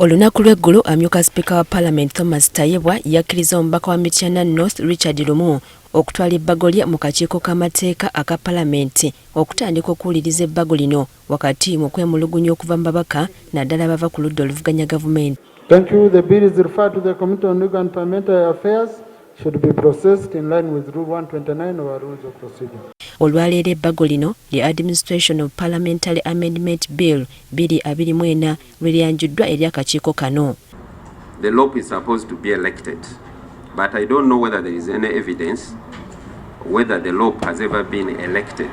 Olunaku lw'eggulu amyuka Speaker wa Parliament Thomas Tayebwa yakkiriza omubaka wa Mityana North Richard Lumu okutwala ebbago lye mu kakiiko k'amateeka aka Parliament okutandika okuwuliriza ebbago lino wakati mu kwemulugunya okuva mu babaka naddala bava ku ludda oluvuganya gavumenti. Thank you. The bill is referred to the Committee on Legal and Parliamentary Affairs. Should be processed in line with Rule 129 of our Rules of Procedure. Olwaleero ebbago lino the Administration of Parliamentary Amendment Bill 2024 lyanjuddwa eri akakiiko kano. The LOP is supposed to be elected, but I don't know whether there is any evidence whether the LOP has ever been elected.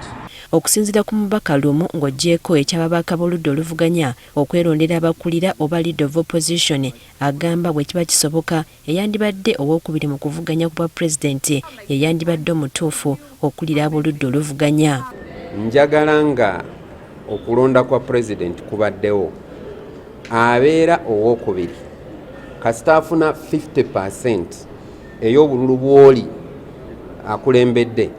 Okusinziira ku mubaka Lumu ng'oggyeko eky'ababaka b'oludda oluvuganya okwerondera abakulira oba leader of opposition agamba bwe kiba kisoboka eyandibadde owookubiri mu kuvuganya ku bwa pulezidenti yeyandibadde omutuufu okulira ab'oludda oluvuganya. Njagala nga okulonda kwa pulezidenti kubaddewo abeera owookubiri kasita afuna 50% ey'obululu bw'oli akulembedde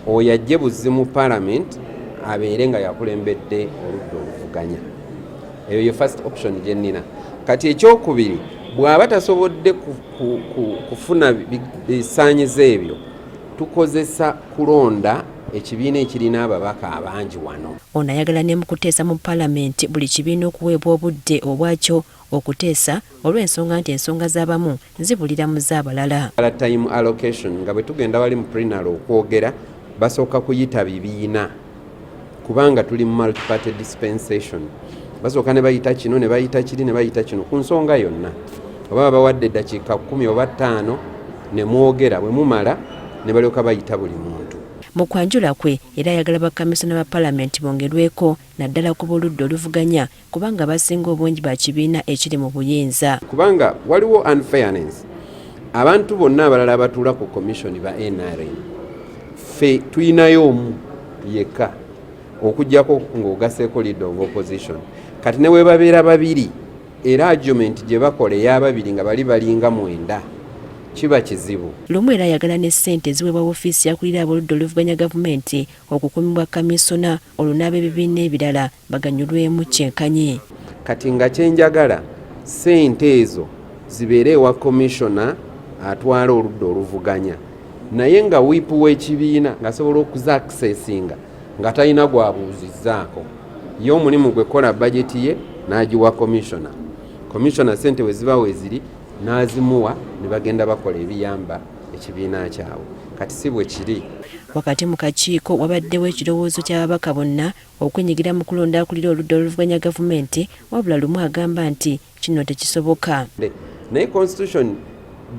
oyo ajje buzzi mu Parliament abeere nga yakulembedde oludda oluvuganya. Eyo ye first option gye nnina. Kati ekyokubiri bw'aba tasobodde kufuna bisaanyizo ebyo tukozesa kulonda ekibiina ekirina ababaka abangi wano. Ono ayagala ne mu kuteesa mu Parliament buli kibiina okuweebwa obudde obwakyo okuteesa olw'ensonga nti ensonga z'abamu zibulira mu z'abalala. Time allocation nga bwe tugenda wali mu plenary okwogera basooka kuyita bibiina kubanga tuli mu multi-party dispensation. Basooka ne bayita kino ne bayita kiri ne bayita kino ku nsonga yonna. Oba bawadde eddakiika 10 oba 5 ne mwogera bwe mumala ne balyoka bayita buli muntu. Mu kwanjula kwe era ayagala bakamisona ba Parliament bongerweko naddala ku b'oludda oluvuganya kubanga basinga obungi ba kibiina ekiri mu buyinza. Kubanga waliwo unfairness. Abantu bonna abalala abatuula ku commission ba NRM fe tuyinayo omu yekka okujjako ng'ogaseeko leader of opposition. Kati ne we babeera babiri era argument gye bakola ey'ababiri nga balinga 9 kiba kizibu. Lumu era ayagala ne ssente ziweebwa woofiisi yakulira ab'oludda oluvuganya gavumenti okukuumibwa kamisona olunaaba ebibiina ebirala baganyulwemu kyenkanyi. Kati nga kyenjagala ssente ezo zibeere ewa komishona atwala oludda oluvuganya naye nga wiipu w'ekibiina ng'asobola okuza accessinga nga talina gwabuuzizzaako ye omulimu gwe kola bajeti ye n'agiwa komishona. Komishona ssente we ziba weeziri n'azimuwa ne bagenda bakola ebiyamba ekibiina kyabwe. Kati si bwe kiri. Wakati mu kakiiko wabaddewo ekirowoozo ky'ababaka bonna okwenyigira mu kulonda akulira oludda oluvuganya gavumenti wabula Lumu agamba nti kino tekisoboka. Naye constitution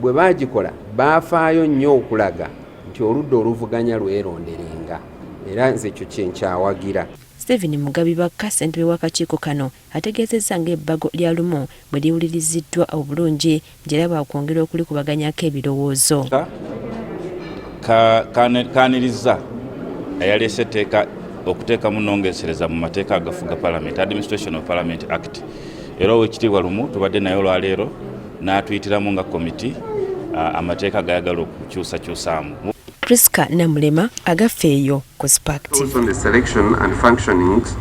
bwe baagikola baafaayo nnyo okulaga nti oludda oluvuganya lweronderenga era nze ekyo kyenkyawagira. Stephen Mugabi Bakka ssentebe w'akakiiko kano ategeezezza ng'ebbago lya Lumu bwe liwuliriziddwa obulungi nti baakwongera okulikubaganyako ebirowoozo. Kaaniriza eyaleese etteeka okuteekamu nnongeesereza mu mateeka agafuga Parliament, Administration of Parliament Act. Era Oweekitiibwa Lumu tubadde naye olwaleero n'atuyitiramu nga komiti amateeka gayagala okukyusakyusaamu. Priska Namulema agafeeyo ku Spark TV. On the selection and functionings